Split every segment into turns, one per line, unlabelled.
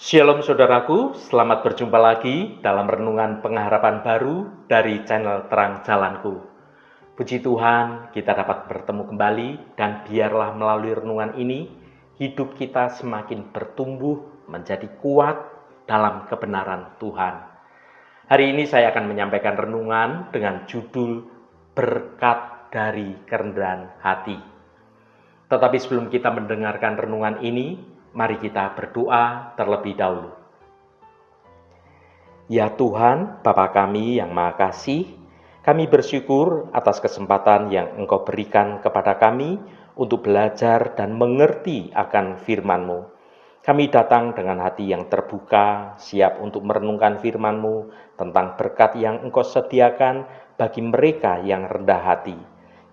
Shalom saudaraku, selamat berjumpa lagi dalam renungan pengharapan baru dari channel Terang Jalanku. Puji Tuhan, kita dapat bertemu kembali dan biarlah melalui renungan ini, hidup kita semakin bertumbuh menjadi kuat dalam kebenaran Tuhan. Hari ini saya akan menyampaikan renungan dengan judul Berkat dari Kerendahan Hati. Tetapi sebelum kita mendengarkan renungan ini, mari kita berdoa terlebih dahulu. Ya Tuhan, Bapa kami yang Maha Kasih, kami bersyukur atas kesempatan yang Engkau berikan kepada kami untuk belajar dan mengerti akan firman-Mu. Kami datang dengan hati yang terbuka, siap untuk merenungkan firman-Mu tentang berkat yang Engkau sediakan bagi mereka yang rendah hati.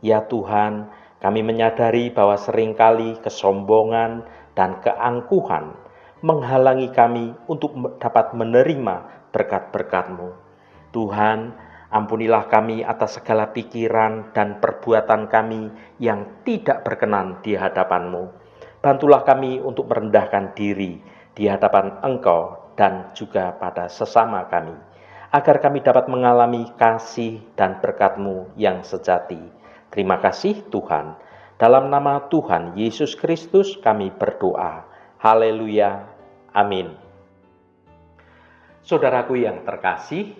Ya Tuhan, kami menyadari bahwa seringkali kesombongan dan keangkuhan menghalangi kami untuk dapat menerima berkat-berkat-Mu. Tuhan, ampunilah kami atas segala pikiran dan perbuatan kami yang tidak berkenan di hadapan-Mu. Bantulah kami untuk merendahkan diri di hadapan Engkau dan juga pada sesama kami, agar kami dapat mengalami kasih dan berkat-Mu yang sejati. Terima kasih Tuhan. Dalam nama Tuhan Yesus Kristus kami berdoa. Haleluya. Amin. Saudaraku yang terkasih,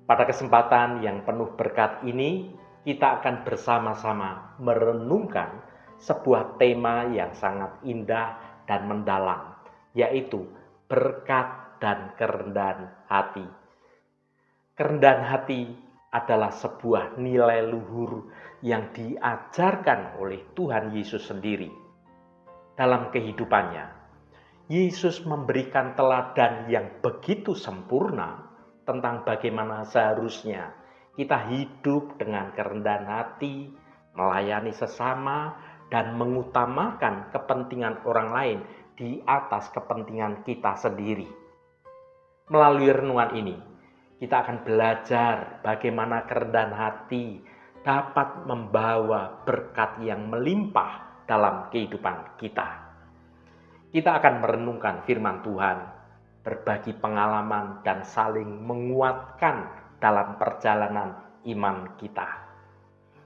pada kesempatan yang penuh berkat ini, kita akan bersama-sama merenungkan sebuah tema yang sangat indah dan mendalam, yaitu berkat dan kerendahan hati. Kerendahan hati adalah sebuah nilai luhur yang diajarkan oleh Tuhan Yesus sendiri. Dalam kehidupannya, Yesus memberikan teladan yang begitu sempurna tentang bagaimana seharusnya kita hidup dengan kerendahan hati, melayani sesama, dan mengutamakan kepentingan orang lain di atas kepentingan kita sendiri. Melalui renungan ini, kita akan belajar bagaimana kerendahan hati dapat membawa berkat yang melimpah dalam kehidupan kita. Kita akan merenungkan firman Tuhan, berbagi pengalaman dan saling menguatkan dalam perjalanan iman kita.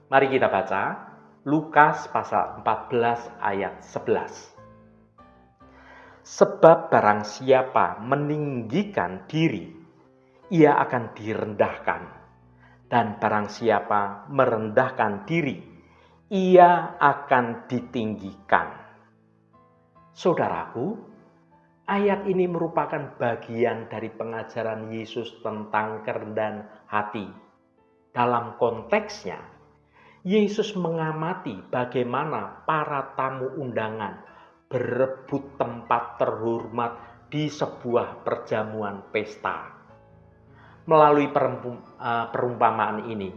Mari kita baca Lukas pasal 14 ayat 11. Sebab barang siapa meninggikan diri, ia akan direndahkan. Dan barang siapa merendahkan diri, ia akan ditinggikan. Saudaraku, ayat ini merupakan bagian dari pengajaran Yesus tentang kerendahan hati. Dalam konteksnya, Yesus mengamati bagaimana para tamu undangan berebut tempat terhormat di sebuah perjamuan pesta. Melalui perumpamaan ini,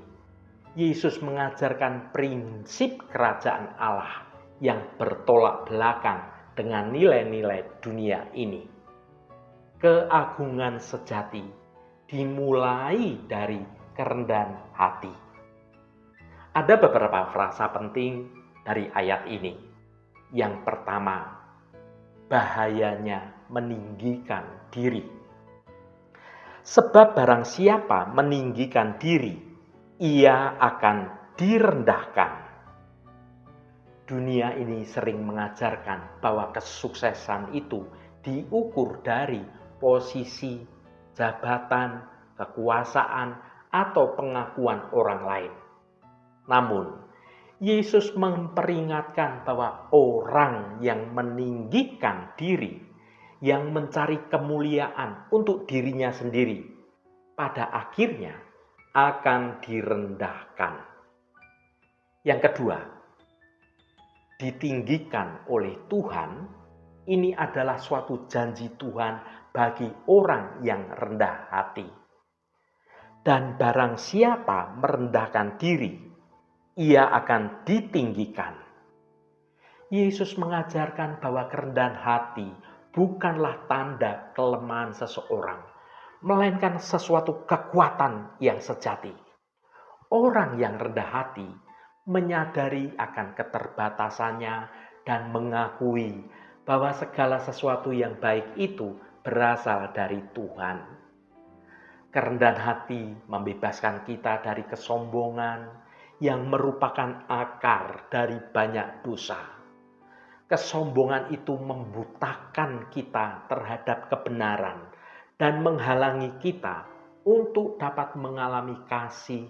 Yesus mengajarkan prinsip kerajaan Allah yang bertolak belakang dengan nilai-nilai dunia ini. Keagungan sejati dimulai dari kerendahan hati. Ada beberapa frasa penting dari ayat ini. Yang pertama, bahayanya meninggikan diri. Sebab barang siapa meninggikan diri, ia akan direndahkan. Dunia ini sering mengajarkan bahwa kesuksesan itu diukur dari posisi, jabatan, kekuasaan, atau pengakuan orang lain. Namun, Yesus memperingatkan bahwa orang yang meninggikan diri, yang mencari kemuliaan untuk dirinya sendiri, pada akhirnya akan direndahkan. Yang kedua, ditinggikan oleh Tuhan. Ini adalah suatu janji Tuhan bagi orang yang rendah hati. Dan barang siapa merendahkan diri, ia akan ditinggikan. Yesus mengajarkan bahwa kerendahan hati bukanlah tanda kelemahan seseorang, melainkan sesuatu kekuatan yang sejati. Orang yang rendah hati menyadari akan keterbatasannya dan mengakui bahwa segala sesuatu yang baik itu berasal dari Tuhan. Kerendahan hati membebaskan kita dari kesombongan yang merupakan akar dari banyak dosa. Kesombongan itu membutakan kita terhadap kebenaran dan menghalangi kita untuk dapat mengalami kasih,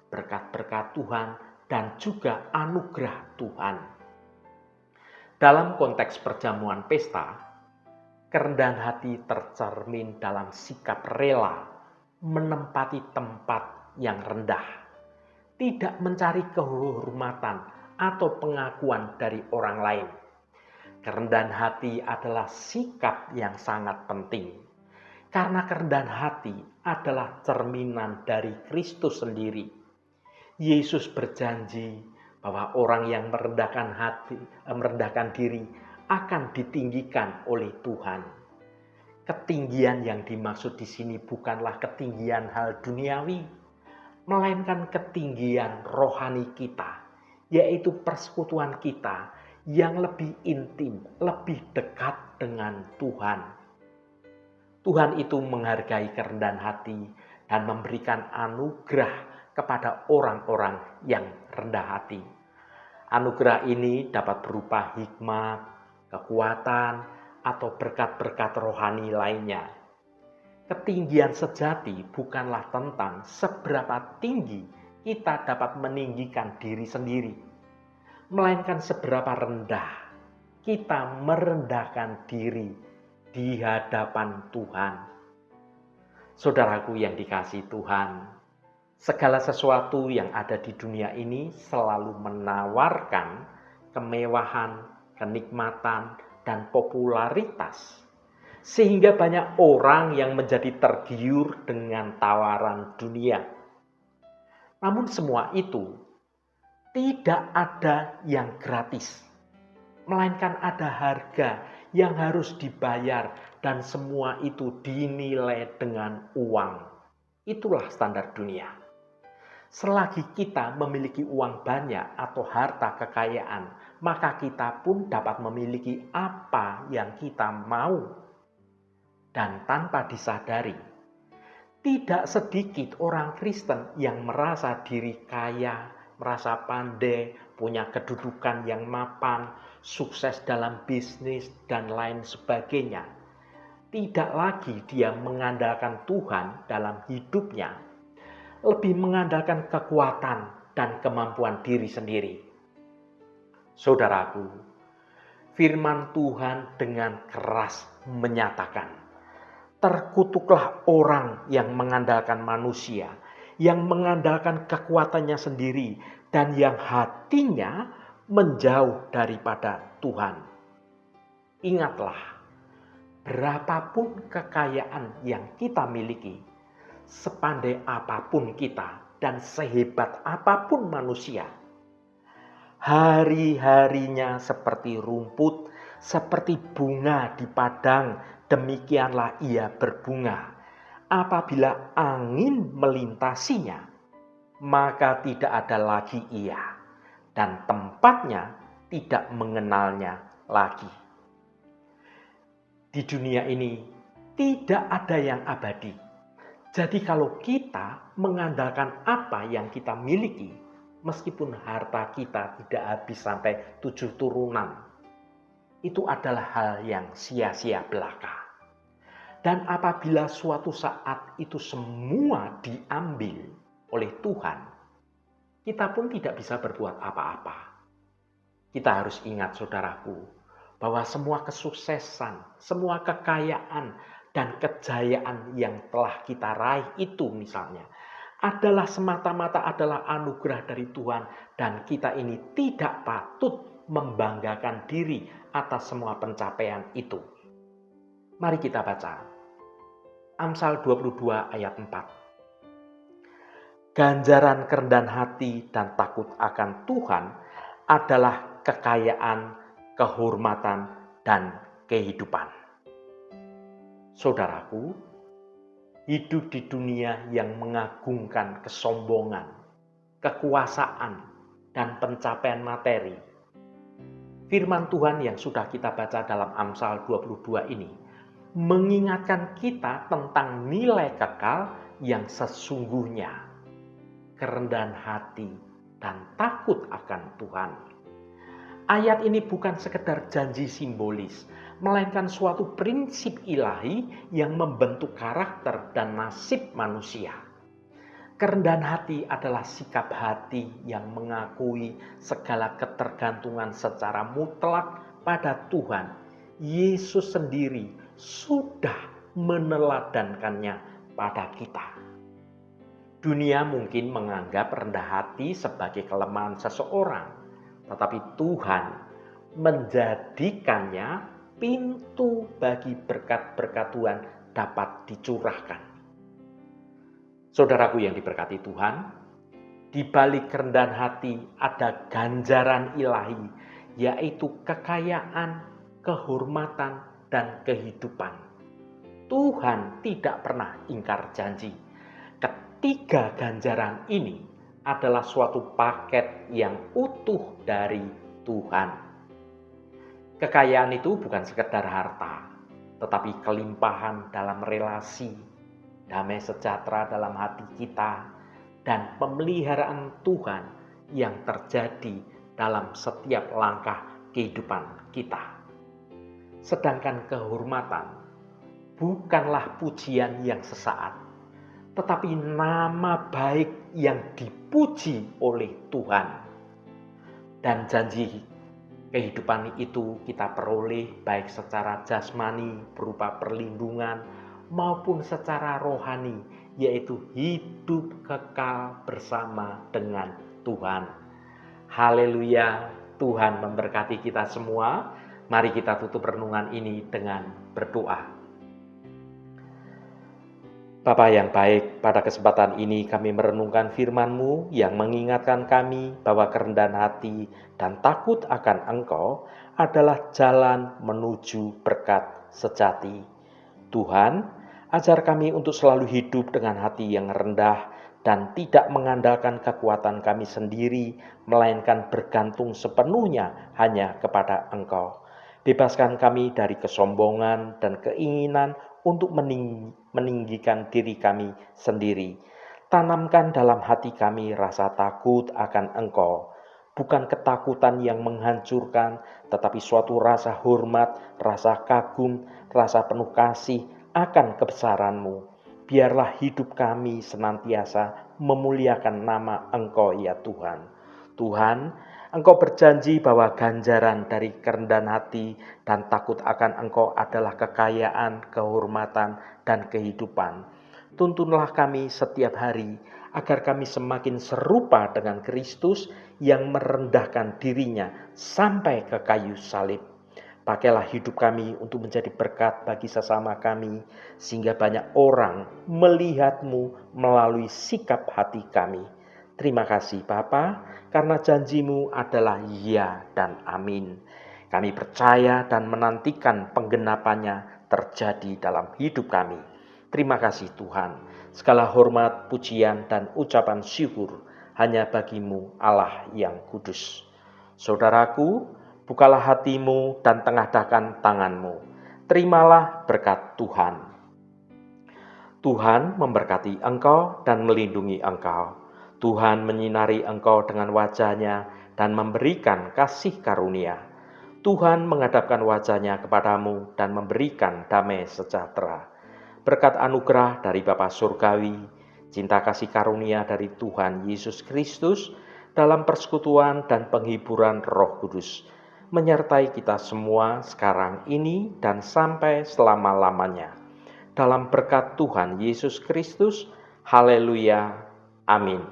berkat-berkat Tuhan, dan juga anugerah Tuhan. Dalam konteks perjamuan pesta, kerendahan hati tercermin dalam sikap rela menempati tempat yang rendah, tidak mencari kehormatan atau pengakuan dari orang lain. Kerendahan hati adalah sikap yang sangat penting, karena kerendahan hati adalah cerminan dari Kristus sendiri. Yesus berjanji bahwa orang yang merendahkan diri akan ditinggikan oleh Tuhan. Ketinggian yang dimaksud di sini bukanlah ketinggian hal duniawi, melainkan ketinggian rohani kita, yaitu persekutuan kita yang lebih intim, lebih dekat dengan Tuhan. Tuhan itu menghargai kerendahan hati dan memberikan anugerah kepada orang-orang yang rendah hati. Anugerah ini dapat berupa hikmat, kekuatan, atau berkat-berkat rohani lainnya. Ketinggian sejati bukanlah tentang seberapa tinggi kita dapat meninggikan diri sendiri, melainkan seberapa rendah kita merendahkan diri di hadapan Tuhan. Saudaraku yang dikasihi Tuhan, segala sesuatu yang ada di dunia ini selalu menawarkan kemewahan, kenikmatan, dan popularitas, sehingga banyak orang yang menjadi tergiur dengan tawaran dunia. Namun semua itu tidak ada yang gratis, melainkan ada harga yang harus dibayar, dan semua itu dinilai dengan uang. Itulah standar dunia. Selagi kita memiliki uang banyak atau harta kekayaan, maka kita pun dapat memiliki apa yang kita mau. Dan tanpa disadari, tidak sedikit orang Kristen yang merasa diri kaya, merasa pandai, punya kedudukan yang mapan, sukses dalam bisnis, dan lain sebagainya. Tidak lagi dia mengandalkan Tuhan dalam hidupnya, lebih mengandalkan kekuatan dan kemampuan diri sendiri. Saudaraku, firman Tuhan dengan keras menyatakan, terkutuklah orang yang mengandalkan manusia, yang mengandalkan kekuatannya sendiri, dan yang hatinya menjauh daripada Tuhan. Ingatlah, berapapun kekayaan yang kita miliki, sepandai apapun kita dan sehebat apapun manusia, hari-harinya seperti rumput, seperti bunga di padang, demikianlah ia berbunga. Apabila angin melintasinya, maka tidak ada lagi ia, dan tempatnya tidak mengenalnya lagi. Di dunia ini tidak ada yang abadi. Jadi kalau kita mengandalkan apa yang kita miliki, meskipun harta kita tidak habis sampai 7 turunan, itu adalah hal yang sia-sia belaka. Dan apabila suatu saat itu semua diambil oleh Tuhan, kita pun tidak bisa berbuat apa-apa. Kita harus ingat, saudaraku, bahwa semua kesuksesan, semua kekayaan, dan kejayaan yang telah kita raih itu misalnya adalah semata-mata adalah anugerah dari Tuhan, dan kita ini tidak patut membanggakan diri atas semua pencapaian itu. Mari kita baca Amsal 22 ayat 4. Ganjaran kerendahan hati dan takut akan Tuhan adalah kekayaan, kehormatan, dan kehidupan. Saudaraku, hidup di dunia yang mengagungkan kesombongan, kekuasaan, dan pencapaian materi. Firman Tuhan yang sudah kita baca dalam Amsal 22 ini mengingatkan kita tentang nilai kekal yang sesungguhnya, kerendahan hati dan takut akan Tuhan. Ayat ini bukan sekedar janji simbolis, melainkan suatu prinsip ilahi yang membentuk karakter dan nasib manusia. Kerendahan hati adalah sikap hati yang mengakui segala ketergantungan secara mutlak pada Tuhan. Yesus sendiri sudah meneladankannya pada kita. Dunia mungkin menganggap rendah hati sebagai kelemahan seseorang, tetapi Tuhan menjadikannya pintu bagi berkat-berkat Tuhan dapat dicurahkan. Saudaraku yang diberkati Tuhan, di balik kerendahan hati ada ganjaran ilahi, yaitu kekayaan, kehormatan, dan kehidupan. Tuhan tidak pernah ingkar janji. Ketiga ganjaran ini adalah suatu paket yang utuh dari Tuhan. Kekayaan itu bukan sekedar harta, tetapi kelimpahan dalam relasi, damai sejahtera dalam hati kita, dan pemeliharaan Tuhan yang terjadi dalam setiap langkah kehidupan kita. Sedangkan kehormatan bukanlah pujian yang sesaat, tetapi nama baik yang dipuji oleh Tuhan. Dan janji kehidupan itu kita peroleh baik secara jasmani berupa perlindungan, maupun secara rohani, yaitu hidup kekal bersama dengan Tuhan. Haleluya, Tuhan memberkati kita semua. Mari kita tutup renungan ini dengan berdoa. Bapa yang baik, pada kesempatan ini kami merenungkan firman-Mu yang mengingatkan kami bahwa kerendahan hati dan takut akan Engkau adalah jalan menuju berkat sejati. Tuhan, ajar kami untuk selalu hidup dengan hati yang rendah dan tidak mengandalkan kekuatan kami sendiri, melainkan bergantung sepenuhnya hanya kepada Engkau. Bebaskan kami dari kesombongan dan keinginan untuk meninggikan diri kami sendiri. Tanamkan dalam hati kami rasa takut akan Engkau, bukan ketakutan yang menghancurkan, tetapi suatu rasa hormat, rasa kagum, rasa penuh kasih akan kebesaran-Mu. Biarlah hidup kami senantiasa memuliakan nama Engkau ya Tuhan. Tuhan, Engkau berjanji bahwa ganjaran dari kerendahan hati dan takut akan Engkau adalah kekayaan, kehormatan, dan kehidupan. Tuntunlah kami setiap hari agar kami semakin serupa dengan Kristus yang merendahkan dirinya sampai ke kayu salib. Pakailah hidup kami untuk menjadi berkat bagi sesama kami, sehingga banyak orang melihat-Mu melalui sikap hati kami. Terima kasih Bapa, karena janji-Mu adalah ya dan amin. Kami percaya dan menantikan penggenapannya terjadi dalam hidup kami. Terima kasih Tuhan. Segala hormat, pujian, dan ucapan syukur hanya bagi-Mu Allah yang kudus. Saudaraku, bukalah hatimu dan tengadahkan tanganmu. Terimalah berkat Tuhan. Tuhan memberkati engkau dan melindungi engkau. Tuhan menyinari engkau dengan wajah-Nya dan memberikan kasih karunia. Tuhan menghadapkan wajah-Nya kepadamu dan memberikan damai sejahtera. Berkat anugerah dari Bapa Surgawi, cinta kasih karunia dari Tuhan Yesus Kristus, dalam persekutuan dan penghiburan Roh Kudus, menyertai kita semua sekarang ini dan sampai selama-lamanya. Dalam berkat Tuhan Yesus Kristus, haleluya, amin.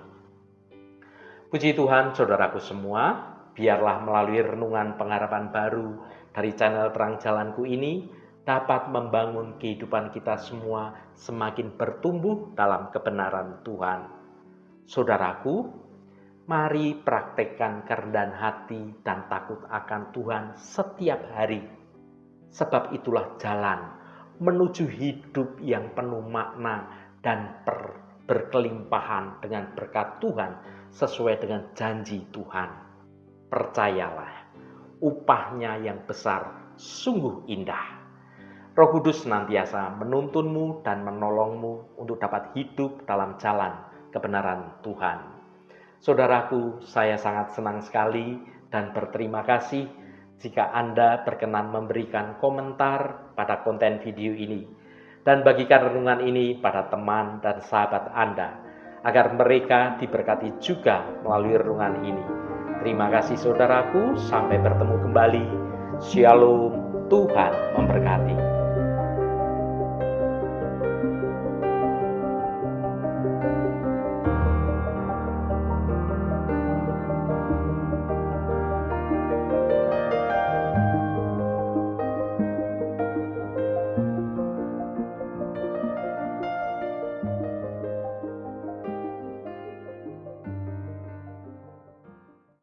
Puji Tuhan saudaraku semua, biarlah melalui renungan pengharapan baru dari channel Terang Jalanku ini dapat membangun kehidupan kita semua semakin bertumbuh dalam kebenaran Tuhan. Saudaraku, mari praktekkan kerendahan hati dan takut akan Tuhan setiap hari. Sebab itulah jalan menuju hidup yang penuh makna dan berkelimpahan dengan berkat Tuhan sesuai dengan janji Tuhan. Percayalah, upahnya yang besar sungguh indah. Roh Kudus senantiasa menuntunmu dan menolongmu untuk dapat hidup dalam jalan kebenaran Tuhan. Saudaraku, saya sangat senang sekali dan berterima kasih jika Anda berkenan memberikan komentar pada konten video ini dan bagikan renungan ini pada teman dan sahabat Anda agar mereka diberkati juga melalui renungan ini. Terima kasih saudaraku, sampai bertemu kembali. Shalom, Tuhan memberkati.